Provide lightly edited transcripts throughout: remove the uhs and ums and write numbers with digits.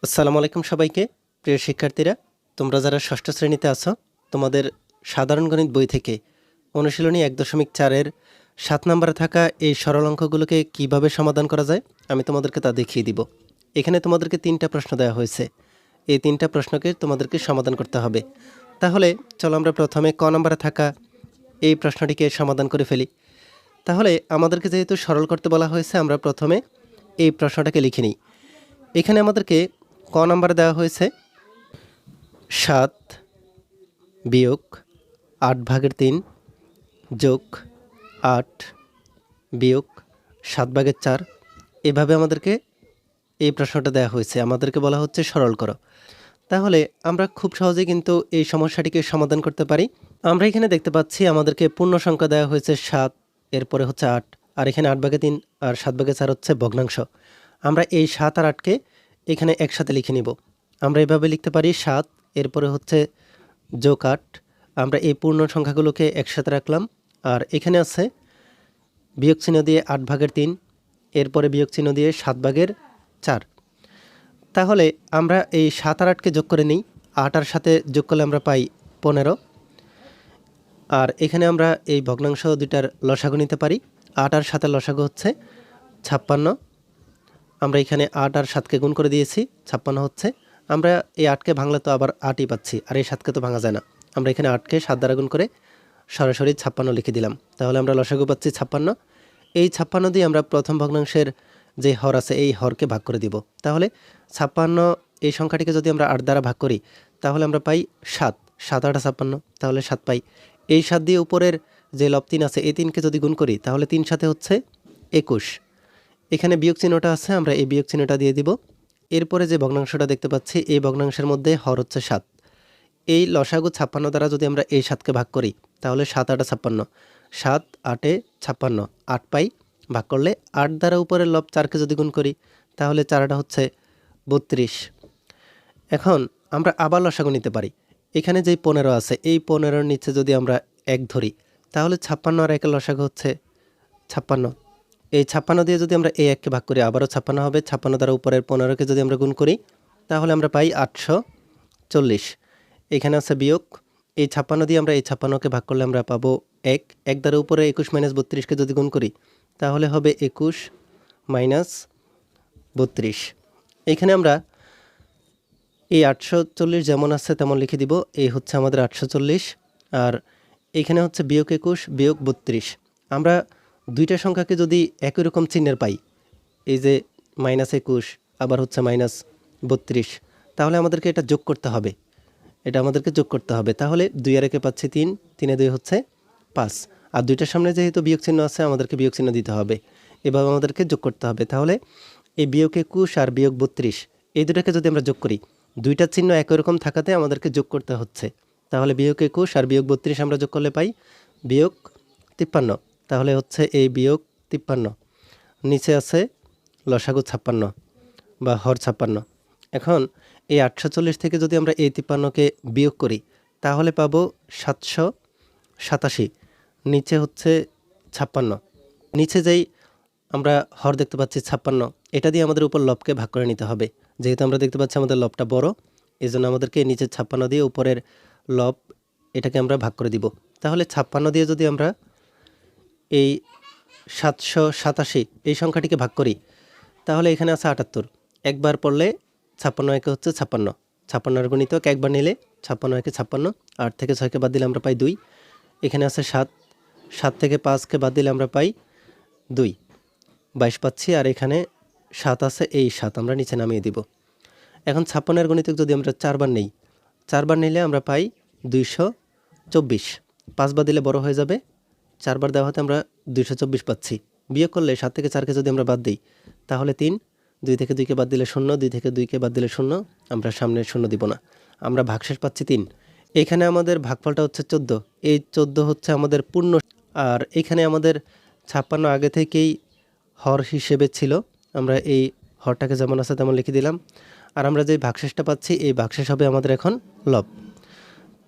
আসসালামু আলাইকুম সবাইকে। প্রিয় শিক্ষার্থীরা, তোমরা যারা ষষ্ঠ শ্রেণীতে আছো, তোমাদের সাধারণ গণিত বই থেকে অনুশীলনী ১.৪-এর ৭ নম্বরে থাকা এই সরল অঙ্কগুলোকে কিভাবে সমাধান করা যায় আমি তোমাদেরকে তা দেখিয়ে দিব। এখানে তোমাদেরকে ৩টা প্রশ্ন দেওয়া হয়েছে। এই ৩টা প্রশ্নকে তোমাদেরকে সমাধান করতে হবে। তাহলে চলো আমরা প্রথমে ক নম্বরে থাকা এই প্রশ্নটিকে সমাধান করে ফেলি। তাহলে আমাদেরকে যেহেতু সরল করতে বলা হয়েছে, আমরা প্রথমে এই প্রশ্নটাকে লিখে নিই। এখানে আমাদেরকে ক নম্বরে দেওয়া হয়েছে ৭ বিয়োগ ৮/৩ যোগ ৮ বিয়োগ ৭/৪। এভাবে আমাদেরকে এই প্রশ্নটা দেওয়া হয়েছে। আমাদেরকে বলা হচ্ছে সরল করো। তাহলে আমরা খুব সহজেই কিন্তু এই সমস্যাটিকে সমাধান করতে পারি। আমরা এখানে দেখতে পাচ্ছি আমাদেরকে পূর্ণ সংখ্যা দেওয়া হয়েছে ৭, এরপরে হচ্ছে ৮, আর এখানে ৮/৩ আর ৭/৪ হচ্ছে ভগ্নাংশ। আমরা এই ৭ আর ৮কে এখানে একসাথে লিখে নিব। আমরা এভাবে লিখতে পারি ৭, এরপরে হচ্ছে যোগ ৮। আমরা এই পূর্ণ সংখ্যাগুলোকে একসাথে রাখলাম, আর এখানে আছে বিয়োগ চিহ্ন দিয়ে ৮/৩, এরপরে বিয়োগ চিহ্ন দিয়ে ৭/৪। তাহলে আমরা এই ৭ আর ৮কে যোগ করে নিই। ৮ আর সাথে যোগ করলে আমরা পাই ১৫। আর এখানে আমরা এই ভগ্নাংশ দুইটার লসাগু নিতে পারি। ৮ আর ৭-এর লসাগু হচ্ছে ৫৬। আমরা এখানে ৮ আর ৭কে গুণ করে দিয়েছি, ৫৬ হচ্ছে। আমরা এই ৮কে ভাঙলে তো আবার ৮ই পাচ্ছি, আর এই ৭কে তো ভাঙা যায় না। আমরা এখানে 8কে 7 দ্বারা গুণ করে সরাসরি ৫৬ লিখে দিলাম। তাহলে আমরা লসাগু পাচ্ছি ৫৬। এই ৫৬ দিয়ে আমরা প্রথম ভগ্নাংশের যে হর আছে এই হরকে ভাগ করে দিব। তাহলে ৫৬ এই সংখ্যাটিকে যদি আমরা ৮ দ্বারা ভাগ করি তাহলে আমরা পাই ৭। ৭ ৮ ৫৬, তাহলে ৭ পাই। এই ৭ দিয়ে উপরের যে লব ৩ আছে এই ৩কে যদি গুণ করি তাহলে ৩ সাথে হচ্ছে ২১। এখানে বিয়োগ চিহ্নটা আছে, আমরা এই বিয়োগ চিহ্নটা দিয়ে দিব। এরপরে যে ভগ্নাংশটা দেখতে পাচ্ছি এই ভগ্নাংশের মধ্যে হর হচ্ছে ৭। এই লসাগু ৫৬ দ্বারা যদি আমরা এই ৭কে ভাগ করি তাহলে ৭ ৮ ৫৬, ৭ ৮ ৫৬, ৮ পাই। ভাগ করলে ৮ দ্বারা উপরের লব ৪কে যদি গুণ করি তাহলে ৪টা হচ্ছে ৩২। এখন আমরা আবার লসাগু নিতে পারি। এখানে যেই ১৫ আছে এই ১৫-র নিচে যদি আমরা ১ ধরি তাহলে ৫৬ আর ১-এর লসাগু হচ্ছে ৫৬। এই ৫৬ দিয়ে যদি আমরা এই ১কে ভাগ করি আবারও ৫৬ হবে। ৫৬ দ্বারা উপরের ১৫-কে যদি আমরা গুণ করি তাহলে আমরা পাই ৮৪০। এখানে আছে বিয়োগ। এই ৫৬ দিয়ে আমরা এই ৫৬-কে ভাগ করলে আমরা পাবো ১। ১ দ্বারা উপরে ২১ - ৩২-কে যদি গুণ করি তাহলে হবে ২১ - ৩২। এখানে আমরা এই ৮৪০ যেমন আছে তেমন লিখে দিব। এই হচ্ছে আমাদের ৮৪০, আর এখানে হচ্ছে বিয়োগ ২১ বিয়োগ ৩২। আমরা দুইটা সংখ্যাকে যদি একই রকম চিহ্নের পাই, এই যে -২১ আবার হচ্ছে -৩২, তাহলে আমাদেরকে এটা যোগ করতে হবে। এটা আমাদেরকে যোগ করতে হবে। তাহলে ২ আর ১-এ পাচ্ছি ৩, ৩ এ ২ হচ্ছে ৫, আর দুইটার সামনে যেহেতু বিয়োগ চিহ্ন আছে আমাদেরকে বিয়োগ চিহ্ন দিতে হবে। এভাবে আমাদেরকে যোগ করতে হবে। তাহলে এই বিয়োগ ২১ আর বিয়োগ ৩২ এই দুটাকে যদি আমরা যোগ করি, দুইটা চিহ্ন একই রকম থাকাতে আমাদেরকে যোগ করতে হচ্ছে। তাহলে বিয়োগ ২১ আর বিয়োগ ৩২ আমরা যোগ করলে পাই বিয়োগ ৫৩। তাহলে হচ্ছে এই বিয়োগ ৫৩, নিচে আছে লসাগু ৫৬ বা হর ৫৬। এখন এই ৮৪০ থেকে যদি আমরা এই ৫৩-কে বিয়োগ করি তাহলে পাবো ৭৮৭। নিচে হচ্ছে ৫৬। নিচে যেই আমরা হর দেখতে পাচ্ছি ৫৬, এটা দিয়ে আমাদের উপর লবকে ভাগ করে নিতে হবে। যেহেতু আমরা দেখতে পাচ্ছি আমাদের লবটা বড়, এই জন্য আমাদেরকে নিচে ৫৬ দিয়ে উপরের লব এটাকে আমরা ভাগ করে দিব। তাহলে ৫৬ দিয়ে যদি আমরা এই ৭৮৭ এই সংখ্যাটিকে ভাগ করি তাহলে এখানে আছে ৭৮। একবার পড়লে ৫৬ একে হচ্ছে ৫৬। ৫৬-এর গুণিতক একবার নিলে ৫৬ একে ৫৬। ৮ থেকে ৬কে বাদ দিলে আমরা পাই ২। এখানে আছে ৭, ৭ থেকে ৫কে বাদ দিলে আমরা পাই ২, ২২ পাচ্ছি। আর এখানে ৭ আছে, এই ৭ আমরা নিচে নামিয়ে দিব। এখন ৫৬-এর গুণিতক যদি আমরা ৪ বার নেই, ৪ বার নিলে আমরা পাই ২২৪। ৫ বার দিলে বড় হয়ে যাবে, ৪ বার দেওয়া হতে আমরা ২২৪ পাচ্ছি। বিয়োগ করলে ৭ থেকে ৪কে যদি আমরা বাদ দিই তাহলে ৩, ২ থেকে 2কে বাদ দিলে ০, ২ থেকে 2কে বাদ দিলে ০, আমরা সামনে ০ দিব না, আমরা ভাগশেষ পাচ্ছি ৩। এখানে আমাদের ভাগফলটা হচ্ছে ১৪। এই ১৪ হচ্ছে আমাদের পূর্ণ, আর এখানে আমাদের ৫৬ আগে থেকেই হর হিসেবে ছিল। আমরা এই হরটাকে যেমন আছে তেমন লিখে দিলাম, আর আমরা যে ভাগশেষটা পাচ্ছি এই ভাগশেষ হবে আমাদের এখন লব।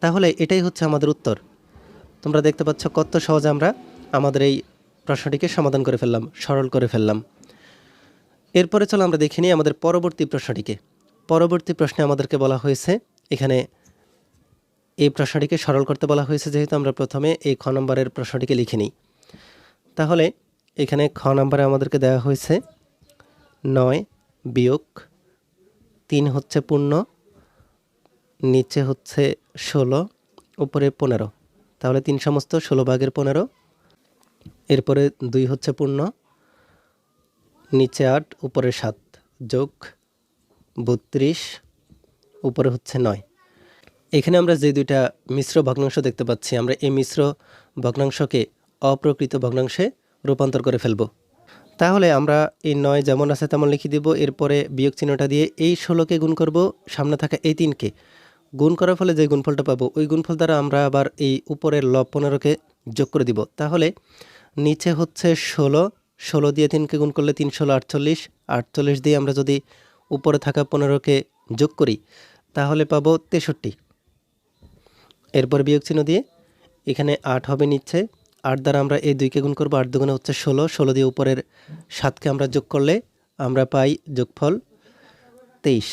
তাহলে এটাই হচ্ছে আমাদের উত্তর। তোমরা দেখতে পাচ্ছ কত সহজে আমরা আমাদের এই প্রশ্নটিকে সমাধান করে ফেললাম, সরল করে ফেললাম। এরপরে চলো আমরা দেখে নিই আমাদের পরবর্তী প্রশ্নটিকে। পরবর্তী প্রশ্নে আমাদেরকে বলা হয়েছে এখানে এই প্রশ্নটিকে সরল করতে বলা হয়েছে, যেহেতু আমরা প্রথমে এই খ নম্বরের প্রশ্নটিকে লিখে নিই। তাহলে এখানে খ নম্বরে আমাদেরকে দেওয়া হয়েছে 9 বিয়োগ 3 হচ্ছে পূর্ণ, নিচে হচ্ছে 16, উপরে 15। তাহলে 3 সমস্ত 16 ভাগের 15, এরপরে 2 হচ্ছে পূর্ণ, নিচে 8, উপরে 7, যোগ 32, উপরে হচ্ছে 9। এখানে আমরা যে দুইটা মিশ্র ভগ্নাংশ দেখতে পাচ্ছি, আমরা এই মিশ্র ভগ্নাংশকে অপ্রকৃত ভগ্নাংশে রূপান্তর করে ফেলব। তাহলে আমরা এই 9 যেমন আছে তেমন লিখে দিব, এরপরে বিয়োগ চিহ্নটা দিয়ে এই 16কে গুণ করব, সামনে থাকা এই 3কে গুণ করার ফলে যে গুণফলটা পাবো ওই গুণফল দ্বারা আমরা আবার এই উপরের লব 15কে যোগ করে দিব। তাহলে নিচে হচ্ছে 16, 16 দিয়ে 3কে গুণ করলে 3 16 48, 48 দিয়ে আমরা যদি উপরে থাকা 15কে যোগ করি তাহলে পাবো 63। এরপর বিয়োগ চিহ্ন দিয়ে এখানে 8 হবে নিচে, 8 দ্বারা আমরা এই 2কে গুণ করবো, 8 দুগুণে হচ্ছে 16, 16 দিয়ে উপরের 7কে আমরা যোগ করলে আমরা পাই যোগফল 23।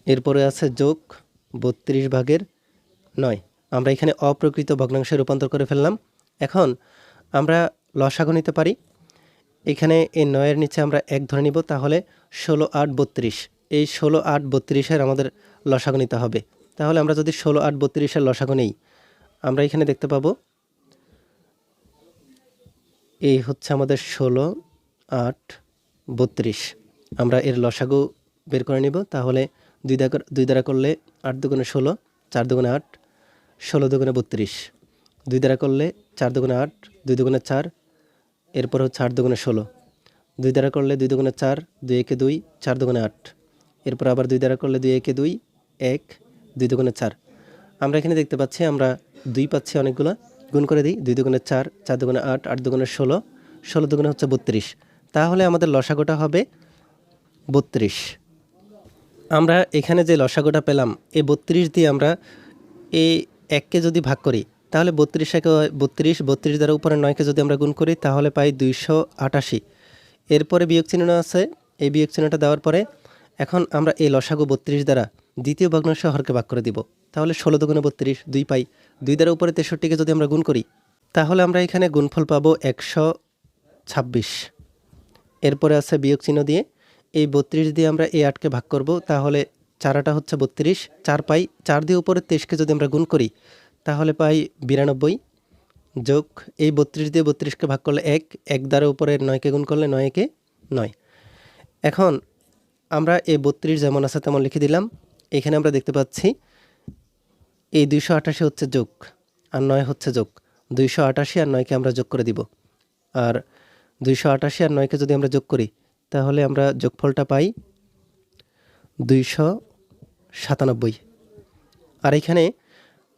এরপরে আছে যোগ 32 ভাগের 9। আমরা এখানে অপ্রকৃত ভগ্নাংশে রূপান্তর করে ফেললাম। এখন আমরা লসাগু নিতে পারি। এখানে এই 9-এর নিচে আমরা 1 ধরে নিব, তাহলে 16 8 32। এই 16 8 32-এর আমাদের লসাগু নিতে হবে। তাহলে আমরা যদি 16 8 32-এর লসাগু নেই, আমরা এখানে দেখতে পাবো এই হচ্ছে আমাদের 16 8 32। আমরা এর লসাগু বের করে নিব। তাহলে 2 দ্বারা করলে 8 দুগুণে 16, 4 দুগুণে 8, 16 দুগুণে 32। 2 দ্বারা করলে 4 দুগুণে 8, 2 দুগুণে 4, এরপর হচ্ছে 8 দুগুণে 16। 2 দ্বারা করলে 2 দুগুণে 4, 2 একে 2, 4 দুগুণে 8। এরপর আবার 2 দ্বারা করলে 2 একে 2, 1, 2 দুগুণে 4। আমরা এখানে দেখতে পাচ্ছি আমরা 2 পাচ্ছি অনেকগুলো, গুণ করে দিই। 2 দুগুণে 4, 4 দুগুণে 8, 8 দুগুণে 16, 16 দুগুণে হচ্ছে 32। তাহলে আমাদের লসাগুটা হবে 32। আমরা এখানে যে লসাগুটা পেলাম এই 32 দিয়ে আমরা এই 1কে যদি ভাগ করি তাহলে 32 দ্বারা উপরে 9কে যদি আমরা গুণ করি তাহলে পাই 288। এরপরে বিয়োগ চিহ্ন আছে, এই বিয়োগ চিহ্নটা দেওয়ার পরে এখন আমরা এই লসাগু 32 দ্বারা দ্বিতীয় ভগ্নাংশ হরকে ভাগ করে দিব। তাহলে 16 দুগুণে 32, 2 পাই। 2 দ্বারা উপরে 63কে যদি আমরা গুণ করি তাহলে আমরা এখানে গুণফল পাবো 126। এরপরে আছে বিয়োগ চিহ্ন দিয়ে এই 32 দিয়ে আমরা এই 8কে ভাগ করব, তাহলে 4 হচ্ছে 32, 4 পাই। 4 দিয়ে উপরে 23কে যদি আমরা গুণ করি তাহলে পাই 92, যোগ এই 32 দিয়ে 32কে ভাগ করলে 1 দ্বারা উপরে 9কে গুণ করলে 9 একে 9। এখন আমরা এই 32 যেমন আছে তেমন লিখে দিলাম। এখানে আমরা দেখতে পাচ্ছি এই 288 হচ্ছে যোগ আর 9 হচ্ছে যোগ। 288 আর 9কে আমরা যোগ করে দিব, আর 288 আর 9কে যদি আমরা যোগ করি তাহলে আমরা যোগফলটা পাই 297। আর এখানে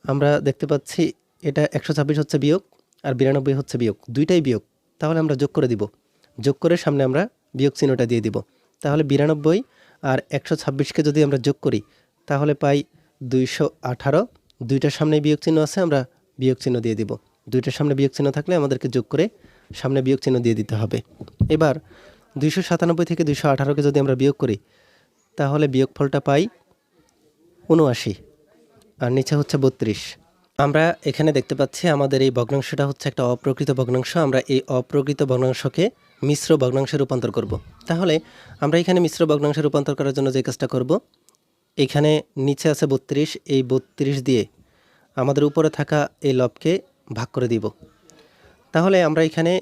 আমরা দেখতে পাচ্ছি এটা 126 হচ্ছে বিয়োগ আর 92 হচ্ছে বিয়োগ, দুইটাই বিয়োগ। তাহলে আমরা যোগ করে দিব, যোগ করে সামনে আমরা বিয়োগ চিহ্নটা দিয়ে দিব। তাহলে 92 আর 126কে যদি আমরা যোগ করি তাহলে পাই 218। দুইটার সামনে বিয়োগ চিহ্ন আছে, আমরা বিয়োগ চিহ্ন দিয়ে দিব। দুইটার সামনে বিয়োগ চিহ্ন থাকলে আমাদেরকে যোগ করে সামনে বিয়োগ চিহ্ন দিয়ে দিতে হবে। এবার 297 থেকে 218কে যদি আমরা বিয়োগ করি তাহলে বিয়োগফলটা পাই 79 আর নিচে হচ্ছে 32। আমরা এখানে দেখতে পাচ্ছি আমাদের এই ভগ্নাংশটা হচ্ছে একটা অপ্রকৃত ভগ্নাংশ। আমরা এই অপ্রকৃত ভগ্নাংশকে মিশ্র ভগ্নাংশে রূপান্তর করব। তাহলে আমরা এখানে মিশ্র ভগ্নাংশে রূপান্তর করার জন্য যে কাজটা করব, এখানে নিচে আছে 32, এই 32 দিয়ে আমাদের উপরে থাকা এই লবকে ভাগ করে দিব। তাহলে আমরা এখানে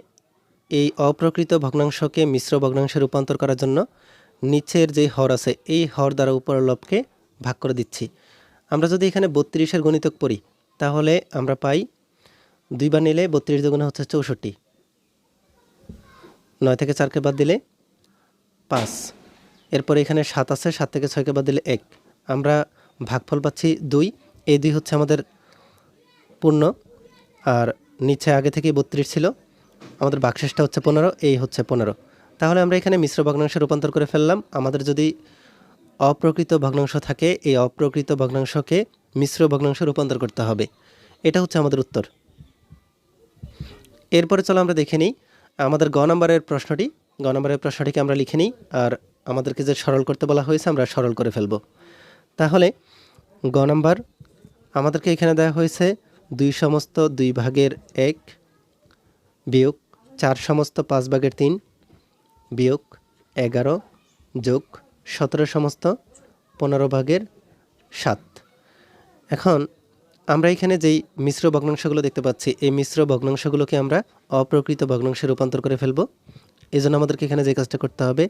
এই অপ্রকৃত ভগ্নাংশকে মিশ্র ভগ্নাংশে রূপান্তর করার জন্য নিচের যে হর আছে এই হর দ্বারা উপরের লবকে ভাগ করে দিচ্ছি। আমরা যদি এখানে 32-এর গণিতক পড়ি তাহলে আমরা পাই 2 বার নিলে 32 দুগুণে হচ্ছে 64, 9 থেকে 4কে বাদ দিলে 5। এরপরে এখানে 7 আছে, 7 থেকে 6কে বাদ দিলে 1। আমরা ভাগফল পাচ্ছি 2। এই 2 হচ্ছে আমাদের পূর্ণ, আর নিচে আগে থেকে 32 ছিল, আমাদের ভাগশেষটা হচ্ছে 15, এই হচ্ছে 15। তাহলে আমরা এখানে মিশ্র ভগ্নাংশে রূপান্তর করে ফেললাম। আমাদের যদি অপ্রকৃত ভগ্নাংশ থাকে এই অপ্রকৃত ভগ্নাংশকে মিশ্র ভগ্নাংশে রূপান্তর করতে হবে। এটা হচ্ছে আমাদের উত্তর। এরপরে চলো আমরা দেখে নিই আমাদের গ নম্বরের প্রশ্নটি। গ নম্বরের প্রশ্নটিকে আমরা লিখে নিই, আর আমাদেরকে যে সরল করতে বলা হয়েছে আমরা সরল করে ফেলব। তাহলে গ নম্বর আমাদেরকে এখানে দেওয়া হয়েছে 2 সমস্ত 2 ভাগের 1 বিয়োগ 4 সমস্ত 5 ভাগের 3 বিয়োগ 11 যোগ 17 সমস্ত 15 ভাগের 7। এখন আমরা এখানে যেই মিশ্র ভগ্নাংশগুলো দেখতে পাচ্ছি, এই মিশ্র ভগ্নাংশগুলোকে আমরা অপ্রকৃত ভগ্নাংশে রূপান্তর করে ফেলব। এই জন্য আমাদেরকে এখানে যে কাজটা করতে হবে,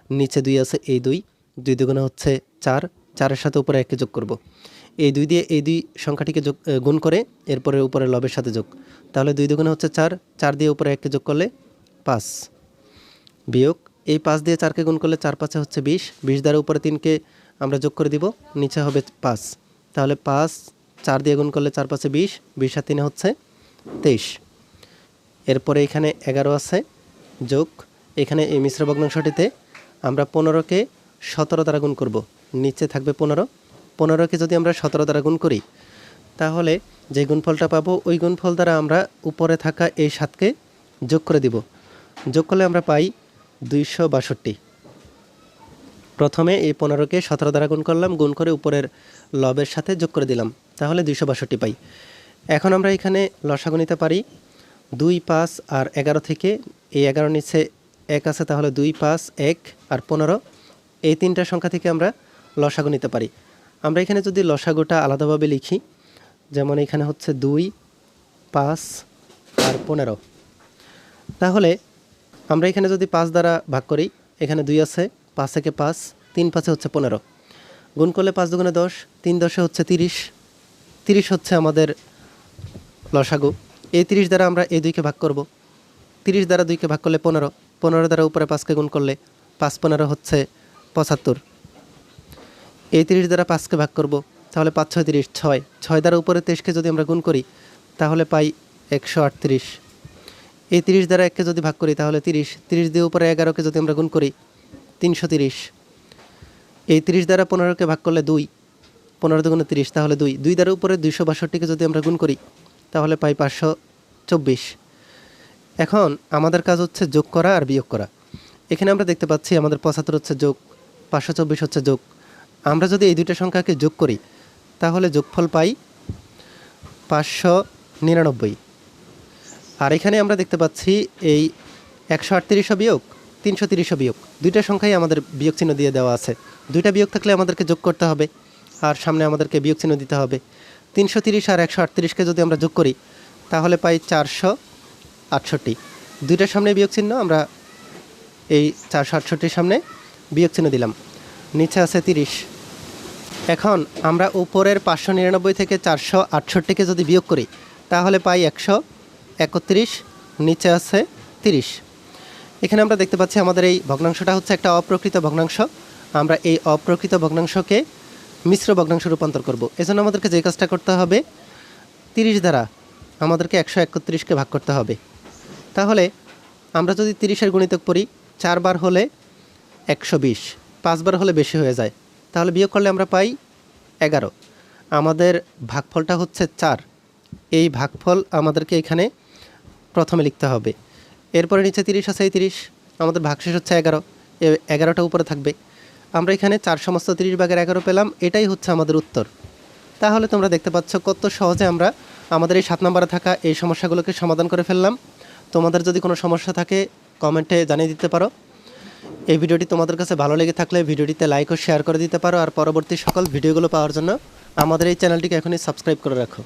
নিচে 2 আছে, এই 2 দুগুণে হচ্ছে 4, 4-এর সাথে উপরে 1 যোগ করব। এই 2 দিয়ে এই 2 সংখ্যাটিকে গুণ করে এরপরে উপরে লবের সাথে যোগ, তাহলে 2 দুগুণে হচ্ছে 4, 4 দিয়ে উপরে 1 যোগ করলে 5 বিয়োগ এই 5 দিয়ে 4কে গুণ করলে 4 5 হচ্ছে 20, 20 দ্বারা উপরে 3কে আমরা যোগ করে দিব, নিচে হবে 5, তাহলে 5 4 দিয়ে গুণ করলে 4 5 20, 20 আর 3 হচ্ছে 23। এরপরে এখানে 11 আছে, যোগ এখানে এই মিশ্র ভগ্নাংশটিতে আমরা 15কে 17 দ্বারা গুণ করব, নিচে থাকবে 15, 15কে যদি আমরা 17 দ্বারা গুণ করি তাহলে যে গুণফলটা পাবো ওই গুণফল দ্বারা আমরা উপরে থাকা এই 7কে যোগ করে দিব, যোগ করলে আমরা পাই 262। প্রথমে এই 15কে 17 দ্বারা গুণ করলাম, গুণ করে উপরের লবের সাথে যোগ করে দিলাম, তাহলে 262 পাই। এখন আমরা এখানে লসাগু নিতে পারি 2 5 আর 11 থেকে, এই 11 নিচে 1 আছে, তাহলে 2 5 1 আর 15, এই 3টা সংখ্যা থেকে আমরা লসাগু নিতে পারি। আমরা এখানে যদি লসাগুটা আলাদাভাবে লিখি, যেমন এখানে হচ্ছে 2 5 আর 15, তাহলে আমরা এখানে যদি 5 দ্বারা ভাগ করি, এখানে 2 আছে, 5 থেকে 5, 3 5 হচ্ছে 15, গুণ করলে 5 দুগুণে 10, 3 10 হচ্ছে 30, 30 হচ্ছে আমাদের লসাগু। এই 30 দ্বারা আমরা এই 2কে ভাগ করব, 30 দ্বারা 2কে ভাগ করলে 15, 15 দ্বারা উপরে 5কে গুণ করলে 5 15 হচ্ছে 75, এই 30 দ্বারা 5কে ভাগ করব, তাহলে 5 6 30, 6, 6 দ্বারা উপরে 23কে যদি আমরা গুণ করি তাহলে পাই 138, এই 30 দ্বারা 1কে যদি ভাগ করি তাহলে 30, 30 দিয়ে উপরে 11কে যদি আমরা গুণ করি 330, এই 30 দ্বারা 15কে ভাগ করলে 2, 15 দুগুণে 30, তাহলে 2, 2 দ্বারা উপরে 262কে যদি আমরা গুণ করি তাহলে পাই 524। এখন আমাদের কাজ হচ্ছে যোগ করা আর বিয়োগ করা। এখানে আমরা দেখতে পাচ্ছি আমাদের 75 হচ্ছে যোগ, 524 হচ্ছে যোগ। আমরা যদি এই দুইটা সংখ্যাকে যোগ করি তাহলে যোগফল পাই 599। আর এখানে আমরা দেখতে পাচ্ছি এই 138 বিয়োগ 330 বিয়োগ, দুইটা সংখ্যাই আমাদের বিয়োগ চিহ্ন দিয়ে দেওয়া আছে। দুইটা বিয়োগ থাকলে আমাদেরকে যোগ করতে হবে আর সামনে আমাদেরকে বিয়োগ চিহ্ন দিতে হবে। 330 আর 138কে যদি আমরা যোগ করি তাহলে পাই 468, দুইটার সামনে বিয়োগ চিহ্ন, আমরা এই 468-র সামনে বিয়োগ চিহ্ন দিলাম, নিচে আছে 30। এখন আমরা উপরের 599 থেকে 468কে যদি বিয়োগ করি তাহলে পাই 131, নিচে আছে 30। এখানে আমরা দেখতে পাচ্ছি আমাদের এই ভগ্নাংশটা হচ্ছে একটা অপ্রকৃত ভগ্নাংশ। আমরা এই অপ্রকৃত ভগ্নাংশকে মিশ্র ভগ্নাংশে রূপান্তর করব। এজন্য আমাদেরকে যে কাজটা করতে হবে, 30 দ্বারা আমাদেরকে 131কে ভাগ করতে হবে। তাহলে আমরা যদি 30-এর গুণিতক পড়ি, 4 বার হলে 120, 5 বার হলে বেশি হয়ে যায়, তাহলে বিয়োগ করলে আমরা পাই 11। আমাদের ভাগফলটা হচ্ছে 4, এই ভাগফল আমাদেরকে এখানে প্রথমে লিখতে হবে। এরপরে নিচে 30 আছে, এই 30, আমাদের ভাগশেষ হচ্ছে 11, 11টা উপরে থাকবে। আমরা এখানে 4 সমস্ত 30 ভাগের 11 পেলাম, এটাই হচ্ছে আমাদের উত্তর। তাহলে তোমরা দেখতে পাচ্ছ কত সহজে আমরা আমাদের এই 7 নম্বরে থাকা এই সমস্যাগুলোকে সমাধান করে ফেললাম। তোমাদের যদি কোনো সমস্যা থাকে কমেন্টে জানিয়ে দিতে পারো। এই ভিডিওটি তোমাদের কাছে ভালো লেগে থাকলে ভিডিওটিতে লাইক ও শেয়ার করে দিতে পারো, আর পরবর্তী সকল ভিডিওগুলো পাওয়ার জন্য আমাদের এই চ্যানেলটিকে এখনই সাবস্ক্রাইব করে রাখো।